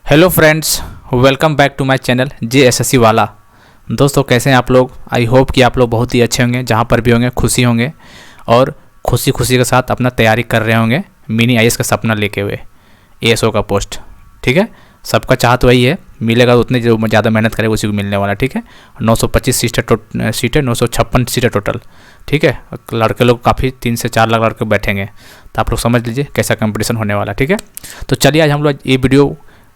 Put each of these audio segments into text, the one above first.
Hello friends, welcome back to my channel JSSC वाला। दोस्तों कैसे हैं आप लोग? आई होप कि आप लोग बहुत ही अच्छे होंगे, जहाँ पर भी होंगे खुशी होंगे और खुशी खुशी के साथ अपना तैयारी कर रहे होंगे मिनी IAS का सपना लेके हुए ASO का पोस्ट। ठीक है, सबका चाहत वही है, मिलेगा उतने जो ज़्यादा मेहनत करेगा उसी को मिलने वाला। ठीक है, 925 सीटें 956 सीटें टोटल। ठीक है, लड़के लोग काफ़ी 3 से 4 लाख लड़के बैठेंगे, तो आप लोग समझ लीजिए कैसा कंपटीशन होने वाला। ठीक है, तो चलिए आज हम लोग ये वीडियो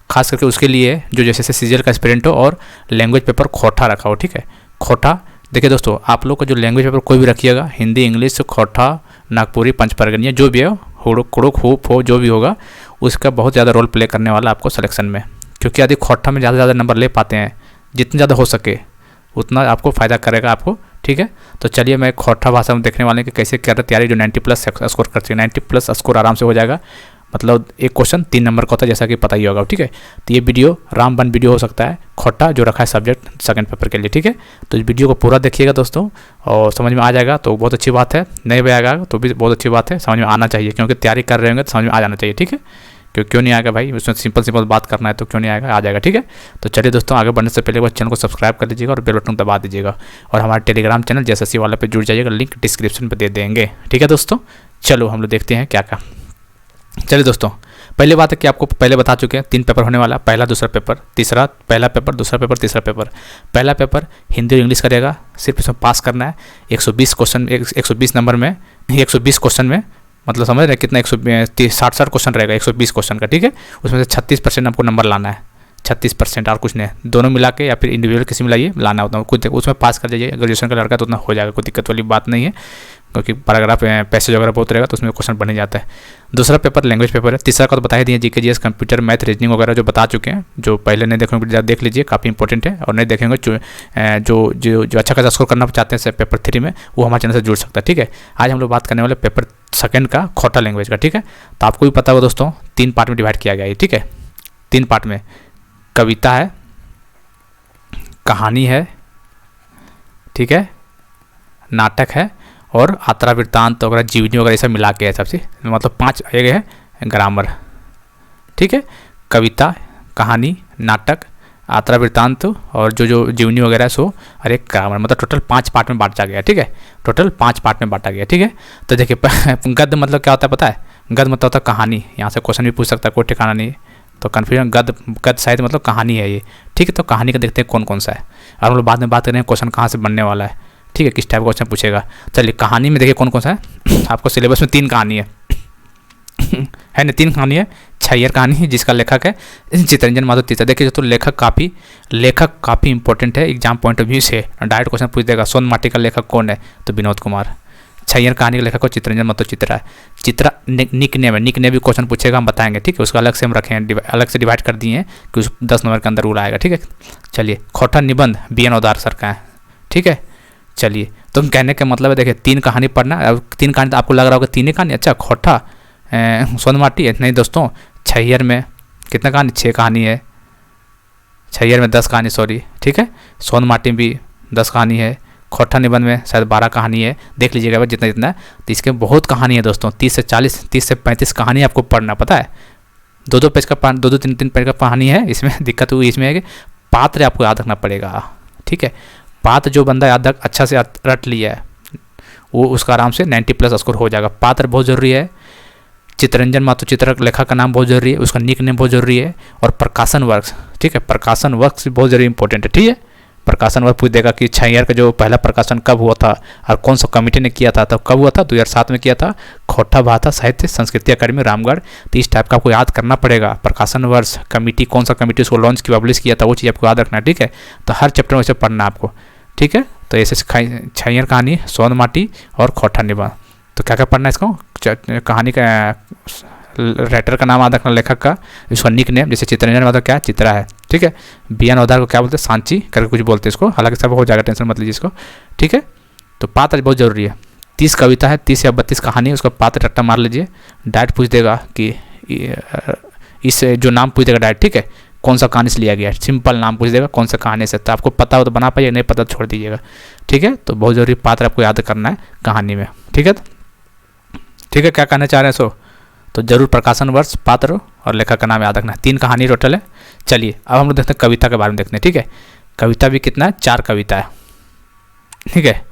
खास करके उसके लिए जो जैसे सीजीएल का एस्पिरेंट हो और लैंग्वेज पेपर खोटा रखा हो। ठीक है, खोटा देखिए दोस्तों, आप लोग का जो लैंग्वेज पेपर कोई भी रखिएगा, हिंदी, इंग्लिश, खोटा, नागपुरी, पंचपरगनिया, जो भी हो, कुड़ुक, हुप हो, जो भी होगा, उसका बहुत ज़्यादा रोल प्ले करने वाला आपको सिलेक्शन में। क्योंकि यदि खोटा में ज़्यादा से ज़्यादा नंबर ले पाते हैं, जितने ज़्यादा हो सके उतना आपको फ़ायदा करेगा आपको। ठीक है, तो चलिए मैं खोटा भाषा में देखने वाले कि कैसे क्या तैयारी जो 90+ स्कोर करती है। 90+ स्कोर आराम से हो जाएगा, मतलब एक क्वेश्चन 3 नंबर का होता है, जैसा कि पता ही होगा। ठीक है, तो ये वीडियो रामबन वीडियो हो सकता है, खोटा जो रखा है सब्जेक्ट सेकंड पेपर के लिए। ठीक है, तो इस वीडियो को पूरा देखिएगा दोस्तों, और समझ में आ जाएगा तो बहुत अच्छी बात है, नहीं भी आएगा तो भी बहुत अच्छी बात है, समझ में आना चाहिए, क्योंकि तैयारी कर रहे होंगे तो समझ में आ जाना चाहिए। ठीक है, क्यों नहीं आएगा भाई, उसमें सिंपल बात करना है तो क्यों नहीं आएगा, आ जाएगा। ठीक है, तो चलिए दोस्तों, आगे बढ़ने से पहले वो चैनल को सब्सक्राइब कर लीजिएगा और बेल बटन दबा दीजिएगा, और हमारे टेलीग्राम चैनल JSSC वाला पे जुड़ जाइएगा, लिंक डिस्क्रिप्शन पे दे देंगे। ठीक है दोस्तों, चलो हम लोग देखते हैं क्या क्या। चलिए दोस्तों, पहले बात है कि आपको पहले बता चुके हैं 3 पेपर होने वाला, पहला दूसरा पेपर, तीसरा पहला पेपर, दूसरा पेपर, तीसरा पेपर। पहला पेपर हिंदी और इंग्लिश करेगा, सिर्फ इसमें पास करना है। 120 क्वेश्चन, 120 नंबर में, 120 क्वेश्चन में, मतलब समझ रहे हैं कितना, 160 क्वेश्चन रहेगा 120 क्वेश्चन का। ठीक है, उसमें से 36% आपको नंबर लाना है, 36% और कुछ नहीं, दोनों मिला के या फिर इंडिविजुअल किसी में लाइए, लाना होता है कुछ, उसमें पास कर जाइए। ग्रेजुएशन का लड़का तो उतना हो जाएगा, कोई दिक्कत वाली बात नहीं है, क्योंकि पैराग्राफ पैसेज वगैरह बहुत रहेगा तो उसमें क्वेश्चन बन ही जाता है। दूसरा पेपर लैंग्वेज पेपर है। तीसरा का तो बता ही दिए, GK GS, computer, math, reasoning वगैरह जो बता चुके हैं, जो पहले नहीं देखेंगे देख लीजिए, काफ़ी इंपॉर्टेंट है। और नहीं देखेंगे जो अच्छा खासा स्कोर करना चाहते हैं पेपर 3 में, वो हमारे चैनल से जुड़ सकता है। ठीक है, आज हम लोग बात करने वाले पेपर सेकंड का खोटा लैंग्वेज का। ठीक है, तो आपको भी पता होगा दोस्तों, 3 पार्ट में डिवाइड किया गया है। ठीक है, 3 पार्ट में कविता है, कहानी है, ठीक है, नाटक है, और आत्रा वृत्तांत वगैरह, जीवनी वगैरह, ये सब मिला के है सबसे, मतलब 5 एक है ग्रामर। ठीक है, कविता, कहानी, नाटक, आत्रा वृत्तांत और जो जीवनी वगैरह सो, और एक ग्रामर, मतलब टोटल 5 पार्ट में बांटा गया। ठीक है, टोटल 5 पार्ट में बांटा गया। ठीक है, तो देखिए गद्य मतलब क्या होता है पता है? गद्य मतलब होता है कहानी, यहाँ से क्वेश्चन भी पूछ सकता है, कोई ठिकाना नहीं है, तो कन्फ्यूजन। गद्य साहित्य मतलब कहानी है ये। ठीक है, तो कहानी का देखते हैं कौन कौन सा है, और हम लोग बाद में बात करें क्वेश्चन कहाँ से बनने वाला है। ठीक है, किस टाइप का क्वेश्चन पूछेगा। चलिए कहानी में देखिए कौन कौन सा है। आपको सिलेबस में 3 कहानी है ना, 3 कहानी है। छैयर कहानी है, जिसका लेखक है चितरंजन माधव तीसरा। देखिए तो लेखक काफ़ी इंपॉर्टेंट है एग्जाम पॉइंट ऑफ व्यू से, डायरेक्ट क्वेश्चन पूछ देगा। सोन माटी का लेखक कौन है? तो विनोद कुमार। छैयर कहानी का लेखक को चितरंजन माधव चित्रा है। चित्रा निक नेम है, निक नेम भी क्वेश्चन पूछेगा, हम बताएंगे। ठीक है, उसका अलग से हम रखे हैं, अलग से डिवाइड कर दिए हैं कि उस 10 नंबर के अंदर रूल आएगा। ठीक है, चलिए खोटा निबंध BN ओदार सर का है। ठीक है, चलिए तो कहने का मतलब है, देखिए 3 कहानी पढ़ना। अब 3 कहानी तो आपको लग रहा होगा 3 ही कहानी, अच्छा खोटा सोन माटी है, नहीं दोस्तों, छैयर में कितना कहानी, 6 कहानी है। छैयर में 10 कहानी, सॉरी। ठीक है, सोन माटी में भी 10 कहानी है, खोटा निबंध में शायद 12 कहानी है, देख लीजिएगा जितना जितना है। तो इसके बहुत कहानी है दोस्तों, 30 से 40, 30 से 35 कहानी आपको पढ़ना, पता है। 2-2 पेज का 2-3 पेज का कहानी है। इसमें दिक्कत हुई इसमें है कि पात्र आपको याद रखना पड़ेगा। ठीक है, पात्र जो बंदा याद अच्छा से रट लिया है, वो उसका आराम से 90+ स्कोर हो जाएगा। पात्र बहुत ज़रूरी है। चितरंजन माधव चित्र लेखक का नाम बहुत ज़रूरी है, उसका निक नेम बहुत ज़रूरी है, और प्रकाशन वर्ष। ठीक है, प्रकाशन वर्ष भी बहुत ज़रूरी इंपॉर्टेंट है। ठीक है, प्रकाशन वर्ष पूछ देगा कि छैयर का जो पहला प्रकाशन कब हुआ था और कौन सा कमेटी ने किया था, तब कब हुआ था? 2007 में किया था। खोटा भाषा साहित्य संस्कृति अकादमी रामगढ़। तो इस टाइप का आपको याद करना पड़ेगा। प्रकाशन वर्ष, कमेटी, कौन सा कमेटी उसको लॉन्च किया, पब्लिश किया था, वो चीज़ आपको याद रखना है। ठीक है, तो हर चैप्टर में से पढ़ना आपको। ठीक है, तो ऐसे छैयर कहानी, सोन माटी और खोटा निबंध। तो क्या क्या पढ़ना है इसको? कहानी का राइटर का नाम याद रखना, लेखक का, इसका निक नेम, जैसे चितरंजन माधव क्या है, चित्रा है। ठीक है, BN ओदार को क्या बोलते हैं, सांची करके कुछ बोलते हैं इसको, हालांकि सब हो जाएगा, टेंशन मत लीजिए इसको। ठीक है, तो पात्र बहुत जरूरी है। 30 कविता है, 30 या 32 कहानी है, उसका पात्र रट्टा मार लीजिए। डायरेक्ट पूछ देगा कि इस जो नाम पूछ देगा डायरेक्ट। ठीक है, कौन सा कहानी से लिया गया है, सिंपल नाम पूछ देगा, कौन सा कहानी से। तो आपको पता हो तो बना पाइए, नहीं पता तो छोड़ दीजिएगा। ठीक है, तो बहुत जरूरी पात्र आपको याद करना है कहानी में। ठीक है, ठीक है, क्या कहना चाह रहे हैं सो? तो जरूर प्रकाशन वर्ष, पात्र और लेखक का नाम याद रखना है। 3 कहानी टोटल है। चलिए अब हम लोग देखते हैं कविता के बारे में देखते हैं। ठीक है, कविता भी कितना है, 4 कविता है। ठीक है,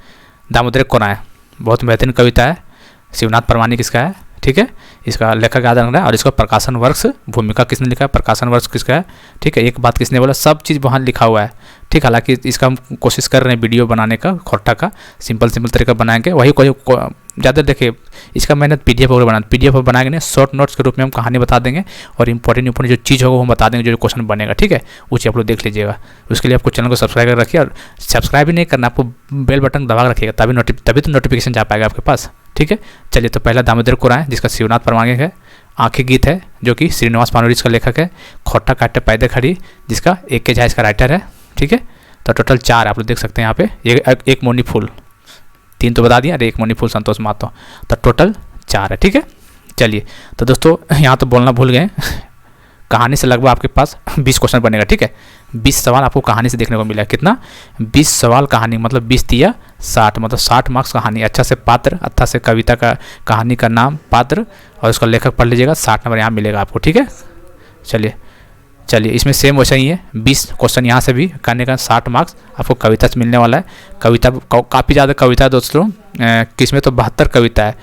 दामोदर कोना है, बहुत बेहतरीन कविता है। शिवनाथ परमानिक इसका है। ठीक है, इसका लेखक याद रखना है। और इसका प्रकाशन वर्ष, भूमिका किसने लिखा है, प्रकाशन वर्ष किसका है। ठीक है, एक बात किसने बोला, सब चीज़ वहाँ लिखा हुआ है। ठीक, हालांकि इसका हम कोशिश कर रहे हैं वीडियो बनाने का, खोट्टा का सिंपल तरीका बनाएंगे। वही कोई ज़्यादा देखिए, इसका मैंने PDF वगैरह पीडीएफ बनाएंगे नहीं, शॉर्ट नोट्स के रूप में हम कहानी बता देंगे और इंपॉर्टेंट जो चीज़ होगा वो हम बता देंगे, जो क्वेश्चन बनेगा। ठीक है, वो चीज़ आप लोग देख लीजिएगा। उसके लिए आपको चैनल को सब्सक्राइब कर रखिए, और सब्सक्राइब भी नहीं करना, आपको बेल बटन दबा रखिएगा, तभी तो नोटिफिकेशन जा पाएगा आपके पास। ठीक है, चलिए तो पहला दामोदर कोरा है, जिसका शिवनाथ परमानिक है। आंखें गीत है, जो कि श्रीनिवास पानोरी इसका लेखक है। खोट्टा काटे पैदे खड़ी, जिसका AK झा इसका राइटर है। ठीक है, तो टोटल 4 आप लोग देख सकते हैं यहाँ पे। एक मोनी फूल, 3 तो बता दिया, अरे एक मोनी फूल संतोष मातो, तो टोटल 4 है। ठीक है, चलिए तो दोस्तों यहाँ तो बोलना भूल गए, कहानी से लगभग आपके पास 20 क्वेश्चन बनेगा। ठीक है, 20 सवाल आपको कहानी से देखने को मिला। कितना, 20 सवाल कहानी, मतलब 20 दिया 60, मतलब 60 मार्क्स कहानी। अच्छा से पात्र, अच्छा से कविता का कहानी का नाम, पात्र और उसका लेखक पढ़ लीजिएगा, 60 नंबर यहाँ मिलेगा आपको। ठीक है, चलिए इसमें सेम वैसा ही है, 20 क्वेश्चन यहाँ से भी करने का 60 मार्क्स आपको कविता से मिलने वाला है। कविता काफ़ी ज़्यादा कविता है दोस्तों, किसमें तो 72 कविता है।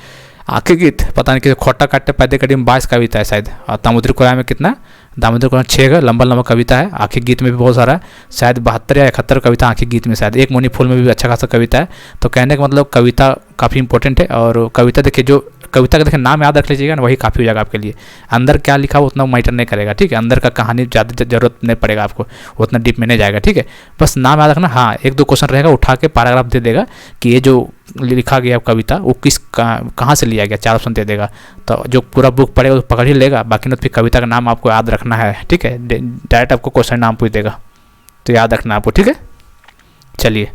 आखिर गीत पता नहीं किसी, खोट्टा काटे पैदे खड़ी में 22 कविता है शायद। और दामोदर कोरा में कितना, दामोदर कोरा 6 लंबा कविता है। आखिर गीत में भी बहुत सारा है, शायद 72 या 71 कविता आखिर गीत में शायद। एक मोनी फूल में भी अच्छा खासा कविता है। तो कहने का मतलब कविता काफ़ी इंपॉर्टेंट है। और कविता देखिए, जो कविता का देखिए नाम याद रख लीजिएगा ना, वही काफ़ी हो जाएगा आपके लिए। अंदर क्या लिखा हो उतना मैटर नहीं करेगा। ठीक है, अंदर का कहानी ज़्यादा जरूरत नहीं पड़ेगा आपको, उतना डीप में नहीं जाएगा। ठीक है, बस नाम याद रखना। हाँ, 1-2 क्वेश्चन रहेगा, उठा के पैराग्राफ दे देगा कि ये जो लिखा गया कविता वो किस कहाँ से लिया गया, 4 ऑप्शन दे देगा। तो जो पूरा बुक पढ़ेगा वो पकड़ ही लेगा, बाकी ना फिर कविता का नाम आपको याद रखना है। ठीक है, डायरेक्ट आपको क्वेश्चन नाम पूछ देगा, तो याद रखना आपको। ठीक है, चलिए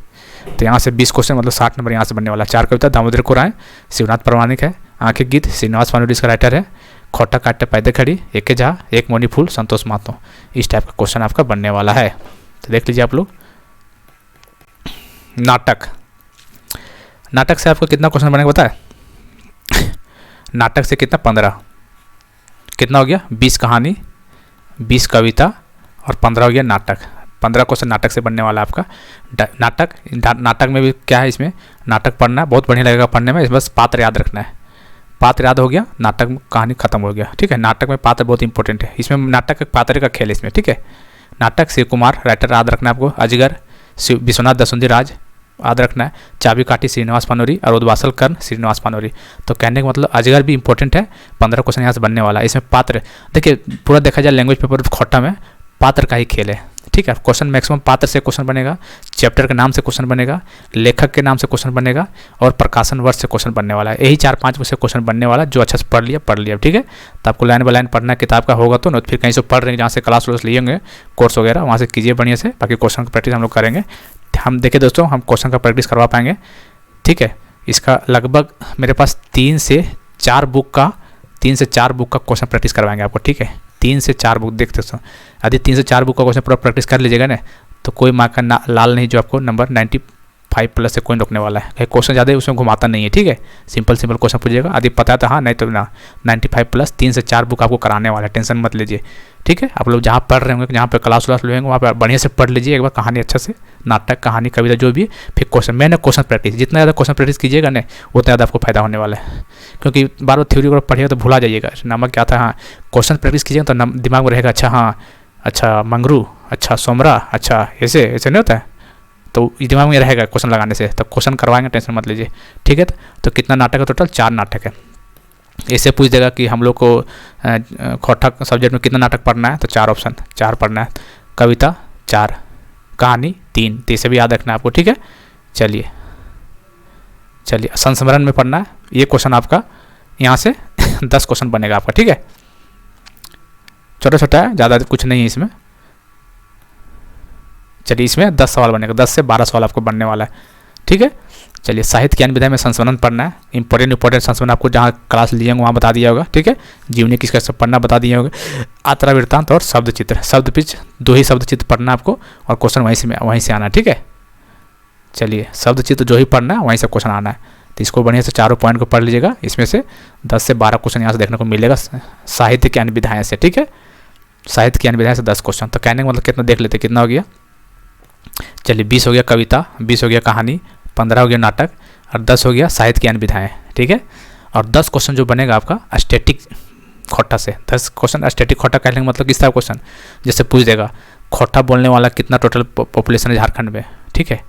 तो यहाँ से 20 क्वेश्चन, मतलब 60 नंबर यहाँ से बनने वाला। 4 कविता दामोदर कोरा है, शिवनाथ परमानिक है। आंखें गीत श्रीनिवास पानोरी इसका राइटर है। खोट्टा काटे पैदे खड़ी, AK झा, एक मोनी फूल संतोष मातो। इस टाइप का क्वेश्चन आपका बनने वाला है, तो देख लीजिए आप लोग। नाटक से आपको कितना क्वेश्चन बनेगा पता है? नाटक से कितना, 15। कितना हो गया, 20 कहानी, 20 कविता और 15 हो गया नाटक। 15 क्वेश्चन नाटक से बनने वाला आपका। नाटक में भी क्या है, इसमें नाटक पढ़ना है, बहुत बढ़िया लगेगा पढ़ने में। बस पात्र याद रखना है, पात्र याद हो गया, नाटक में कहानी खत्म हो गया। ठीक है, नाटक में पात्र बहुत इंपॉर्टेंट है। इसमें नाटक पात्र का खेल इसमें। ठीक है, नाटक शिव कुमार राइटर याद रखना है आपको। अजगर विश्वनाथ दसुंधी राज याद रखना है। चाबी काठी श्रीनिवास पानोरी और उद्वासल कर्ण श्रीनिवास पानोरी। तो कहने का मतलब अजगर भी इंपॉर्टेंट है। 15 क्वेश्चन यहाँ से बनने वाला है। इसमें पात्र देखिए, पूरा देखा जाए लैंग्वेज पेपर खोट्टा में पात्र का ही खेल है। ठीक है, क्वेश्चन मैक्सिमम पात्र से क्वेश्चन बनेगा, चैप्टर के नाम से क्वेश्चन बनेगा, लेखक के नाम से क्वेश्चन बनेगा और प्रकाशन वर्ष से क्वेश्चन बनने वाला है। यही 4-5 में से क्वेश्चन बनने वाला, जो अच्छा से पढ़ लिया। ठीक है, तो आपको लाइन बाय लाइन पढ़ना किताब का होगा तो फिर कहीं से पढ़ रहे हैं, जहाँ से क्लास व्लास लिए होंगे, कोर्स वगैरह, वहाँ से कीजिए बढ़िया से। बाकी क्वेश्चन की प्रैक्टिस हम लोग करेंगे। हम देखिए दोस्तों, हम क्वेश्चन का प्रैक्टिस करवा पाएंगे। ठीक है, इसका लगभग मेरे पास 3 से 4 बुक का क्वेश्चन प्रैक्टिस करवाएंगे आपको। ठीक है, 3 से 4 बुक देखते हो। यदि 3 से 4 बुक का क्वेश्चन पूरा प्रैक्टिस कर लीजिएगा ना, तो कोई मार्क का लाल नहीं, जो आपको नंबर 95+ से कोई रोकने वाला है। क्वेश्चन ज़्यादा उसमें घुमाता नहीं है। ठीक है, सिंपल क्वेश्चन पूछिएगा, यदि पता है तो हाँ, नहीं तो ना। 95+ 3 से 4 बुक आपको कराने वाला है, टेंशन मत लीजिए। ठीक है, आप लोग जहाँ पढ़ रहे होंगे, जहाँ पे क्लास लेंगे, वहाँ पर बढ़िया से पढ़ लीजिए एक बार कहानी अच्छा से, नाटक कहानी कविता जो भी। फिर क्वेश्चन, मैंने क्वेश्चन प्रैक्टिस, जितना ज़्यादा क्वेश्चन प्रैक्टिस कीजिएगा ना, उतना ज़्यादा आपको फायदा होने वाला है। क्योंकि बार बार थ्योरी को पढ़िएगा तो भुला जाइएगा, नमक क्या था। हाँ, क्वेश्चन प्रैक्टिस कीजिएगा तो दिमाग में रहेगा, अच्छा हाँ, अच्छा मंगरू, अच्छा सोमरा, अच्छा ऐसे नहीं होता है, तो दिमाग में रहेगा क्वेश्चन लगाने से। तो क्वेश्चन करवाएंगे, टेंशन मत लीजिए। ठीक है, तो कितना नाटक है टोटल? 4 नाटक है। ऐसे पूछ देगा कि हम लोग को खोट्टा सब्जेक्ट में कितना नाटक पढ़ना है, तो 4 ऑप्शन, 4 पढ़ना है। कविता 4, कहानी 3, तो इसे भी याद रखना है आपको। ठीक है, चलिए संस्मरण में पढ़ना है। ये क्वेश्चन आपका यहाँ से 10 क्वेश्चन बनेगा आपका। ठीक है, छोटा है, ज़्यादा कुछ नहीं है इसमें। चलिए, इसमें 10 सवाल बनेगा, 10 से 12 सवाल आपको बनने वाला है। ठीक है, चलिए साहित्य ज्ञान विधा में संस्मरण पढ़ना है। इंपॉर्टेंट संस्मरण आपको जहाँ क्लास लिए होंगे वहाँ बता दिया होगा। ठीक है, जीवनी किसका सब पढ़ना बता दिया होगा। आत्रा वृत्तांत और शब्द चित्र, शब्द पिच 2 ही शब्द चित्र पढ़ना आपको, और क्वेश्चन वहीं से आना है। ठीक है, चलिए शब्द चित्र जो ही पढ़ना है वहीं से क्वेश्चन आना है। तो इसको बढ़िया से चारों पॉइंट को पढ़ लीजिएगा। इसमें से 10 से 12 क्वेश्चन यहाँ से देखने को मिलेगा साहित्य की अन्य विधाएँ से, ठीक है, साहित्य की अन्य विधाएँ से 10 क्वेश्चन। तो कहने का मतलब कितना देख लेते, कितना हो गया, चलिए 20 हो गया कविता, 20 हो गया कहानी, 15 हो गया नाटक और 10 हो गया साहित्य की अन्य विधाएँ, ठीक है। और 10 क्वेश्चन जो बनेगा आपका स्टैटिक खोटा से, 10 क्वेश्चन स्टैटिक खोटा कहने का मतलब किस तरह क्वेश्चन, जैसे पूछ देगा खोटा बोलने वाला कितना टोटल पॉपुलेशन है झारखंड में, ठीक है,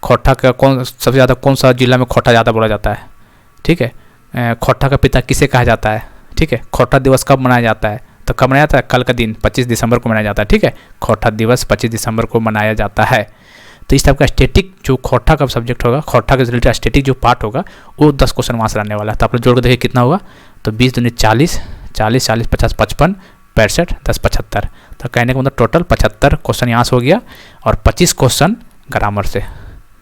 खोटा का सबसे ज़्यादा कौन सा जिला में खोटा ज़्यादा बोला जाता है, ठीक है, खोटा का पिता किसे कहा जाता है, ठीक है, खोटा दिवस कब मनाया जाता है, तो कब मनाया जाता है, कल का दिन 25 दिसंबर को मनाया जाता है, ठीक है, खोटा दिवस 25 दिसंबर को मनाया जाता है। तो इस टाइप का स्टैटिक जो खोटा का सब्जेक्ट होगा, खोटा के रिलेटेड स्टैटिक जो पार्ट होगा वो 10 क्वेश्चन वहाँ से रहने वाला है। तो आप लोग जोड़ के देखिए कितना होगा, तो 20 दूनी 40, 40 40 50 55 65 10 75। तो कहने का मतलब टोटल 75 क्वेश्चन यहाँ से हो गया और 25 क्वेश्चन ग्रामर से।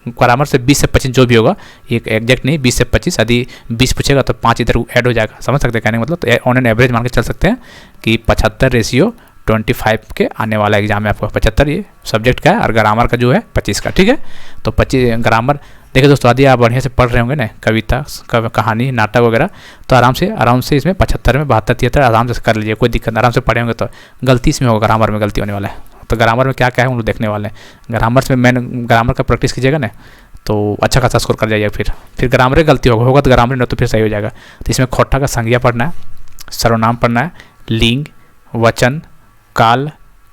ग्रामर से 20 से 25 जो भी होगा, ये एग्जैक्ट नहीं, 20 से 25, यदि 20 पूछेगा तो 5 इधर ऐड हो जाएगा, समझ सकते हैं कहने का मतलब। तो ऑन एन एवरेज मान के चल सकते हैं कि 75:25 के आने वाला एग्जाम में आपको 75 ये सब्जेक्ट का है और ग्रामर का जो है 25 का, ठीक है। तो 25 ग्रामर देखिए दोस्तों, यदि आप बढ़िया से पढ़ रहे होंगे ना कविता कहानी नाटक वगैरह, तो आराम से इसमें 75 में 72 73 आराम से कर लीजिए, कोई दिक्कत, आराम से पढ़े होंगे। तो गलती इसमें होगा, ग्रामर में गलती होने वाला है। तो ग्रामर में क्या क्या है हम लोग देखने वाले हैं। ग्रामर में मैंने ग्रामर का प्रैक्टिस कीजिएगा ना तो अच्छा खासा स्कोर कर जाइएगा। फिर ग्रामर में गलती होगा तो ग्रामर नहीं तो फिर सही हो जाएगा। तो इसमें खोटा का संज्ञा पढ़ना है, सर्वनाम पढ़ना है, लिंग, वचन, काल,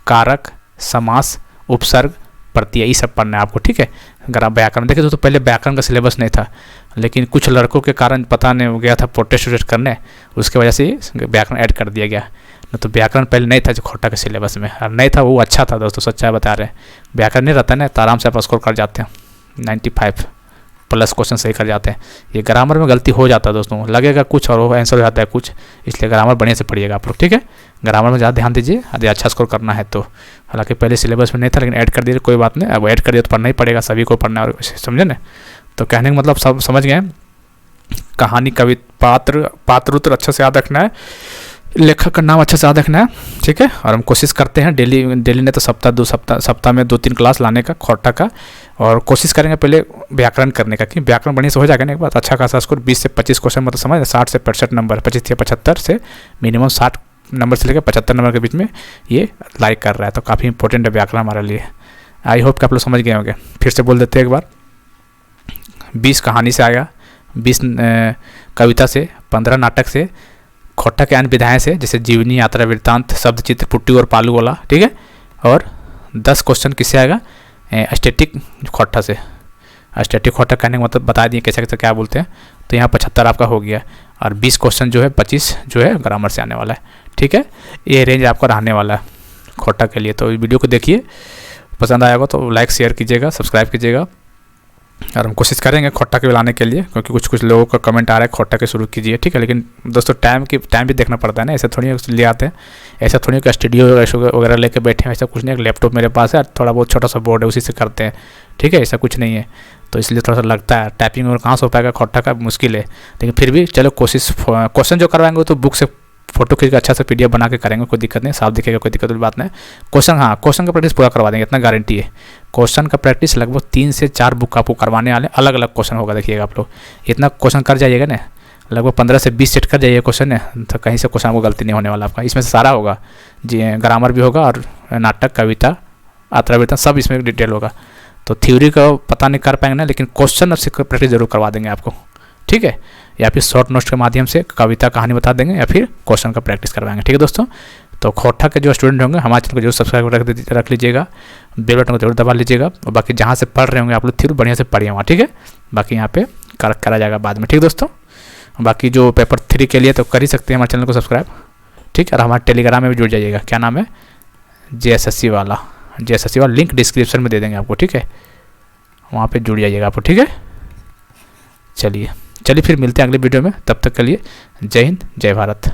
कारक, समास, उपसर्ग, प्रत्यय, ये सब पढ़ना है आपको, ठीक है। अगर आप व्याकरण देखें तो पहले व्याकरण का सिलेबस नहीं था, लेकिन कुछ लड़कों के कारण पता नहीं हो गया था प्रोटेस्ट करने, उसके वजह से व्याकरण ऐड कर दिया गया। न तो व्याकरण पहले नहीं था जो खोटा के सिलेबस में, और नहीं था वो अच्छा था दोस्तों, सच्चाई बता रहे हैं। व्याकरण नहीं रहता ना तो आराम से आप स्कोर कर जाते हैं, 95+ क्वेश्चन सही कर जाते हैं। ये ग्रामर में गलती हो जाता है दोस्तों, लगेगा कुछ और वो आंसर हो जाता है कुछ, इसलिए ग्रामर बढ़िया से पढ़िएगा आप लोग, ठीक है। ग्रामर में ज़्यादा ध्यान दीजिए यदि अच्छा स्कोर करना है तो। हालांकि पहले सिलेबस में नहीं था लेकिन ऐड कर दिए, कोई बात नहीं, अब ऐड कर दिया तो पढ़ना ही पड़ेगा, सभी को पढ़ना है, समझे ना। तो कहने का मतलब सब समझ गए। कहानी, कविता, पात्र उत्तर अच्छा से याद रखना है, लेखक का नाम अच्छा से याद रखना है, ठीक है। और हम कोशिश करते हैं डेली नहीं तो सप्ताह में 2-3 क्लास लाने का खोटा का, और कोशिश करेंगे पहले व्याकरण करने का, कि व्याकरण बढ़िया से हो जाएगा ना एक बात, अच्छा खासा स्कोर 20 से 25 क्वेश्चन मतलब समझ 60 से 65 नंबर, 25 या 75 से मिनिमम 60 नंबर से लेकर 75 नंबर के बीच में ये लाइक कर रहा है। तो काफ़ी इंपॉर्टेंट है व्याकरण हमारे लिए। आई होप कि आप लोग समझ गए होंगे। फिर से बोल देते हैं एक बार, 20 कहानी से आएगा, 20 कविता से, 15 नाटक से, खोटा के अन्य विधाएँ से जैसे जीवनी, यात्रा, वृत्तांत, शब्द, चित्र, पुट्टी और पालू वाला, ठीक है। और 10 क्वेश्चन किससे आएगा, स्टैटिक खोटा से। स्टैटिक खोटा कहने का मतलब बता दिए कैसे कैसे क्या बोलते हैं। तो यहाँ 75 आपका हो गया, और 20 क्वेश्चन जो है 25 जो है ग्रामर से आने वाला है, ठीक है। ये रेंज आपका रहने वाला है खोटा के लिए। तो वीडियो को देखिए, पसंद आएगा तो लाइक शेयर कीजिएगा, सब्सक्राइब कीजिएगा, और हम कोशिश करेंगे खोटा के लाने के लिए, क्योंकि कुछ लोगों का कमेंट आ रहा है खोटा के शुरू कीजिए, ठीक है। लेकिन दोस्तों टाइम भी देखना पड़ता है ना, ऐसे थोड़ी ले आते हैं, ऐसा थोड़ी कि स्टूडियो वगैरह लेके बैठे हैं, ऐसा कुछ नहीं। एक लैपटॉप मेरे पास है, थोड़ा बहुत छोटा सा बोर्ड है, उसी से करते हैं, ठीक है, ऐसा कुछ नहीं है। तो इसलिए थोड़ा सा लगता है टाइपिंग और कहाँ से हो पाएगा, खोटा का मुश्किल है। लेकिन फिर भी चलो कोशिश, क्वेश्चन जो करवाएंगे तो बुक से फोटो खींच के अच्छा से PDF बना के करेंगे, कोई दिक्कत नहीं, साफ दिखेगा, कोई दिक्कत वाली बात नहीं। क्वेश्चन का प्रैक्टिस पूरा करवा देंगे, इतना गारंटी है। क्वेश्चन का प्रैक्टिस लगभग 3 से 4 बुक आपको करवाने वाले, अलग अलग क्वेश्चन होगा, देखिएगा आप लोग। इतना क्वेश्चन कर जाइएगा ना, लगभग 15 से 20 सेट कर जाइए क्वेश्चन है, तो कहीं से क्वेश्चन को गलती नहीं होने वाला आपका। इसमें से सारा होगा जी, ग्रामर भी होगा और नाटक, कविता, यात्रा, वृत्तांत सब इसमें डिटेल होगा। तो थ्योरी का पता नहीं कर पाएंगे ना, लेकिन क्वेश्चन से प्रैक्टिस जरूर करवा देंगे आपको, ठीक है। या फिर शॉर्ट नोट्स के माध्यम से कविता कहानी बता देंगे, या फिर क्वेश्चन का प्रैक्टिस करवाएंगे, ठीक है दोस्तों। तो खोटा के जो स्टूडेंट होंगे हमारे चैनल को जरूर सब्सक्राइब रख लीजिएगा, बेल बटन को जरूर दबा लीजिएगा, और बाकी जहाँ से पढ़ रहे होंगे आप लोग फिर बढ़िया से पढ़िए वहाँ, ठीक है। बाकी यहाँ पे करा जाएगा बाद में, ठीक दोस्तों। बाकी जो पेपर 3 के लिए तो कर ही सकते हैं हमारे चैनल को सब्सक्राइब, ठीक है। और हमारे टेलीग्राम में भी जुड़ जाइएगा, क्या नाम है, JSSC वाला लिंक डिस्क्रिप्शन में दे देंगे आपको, ठीक है। वहाँ पे जुड़ जाइएगा आपको, ठीक है। चलिए फिर मिलते हैं अगले वीडियो में, तब तक के लिए जय हिंद, जय भारत।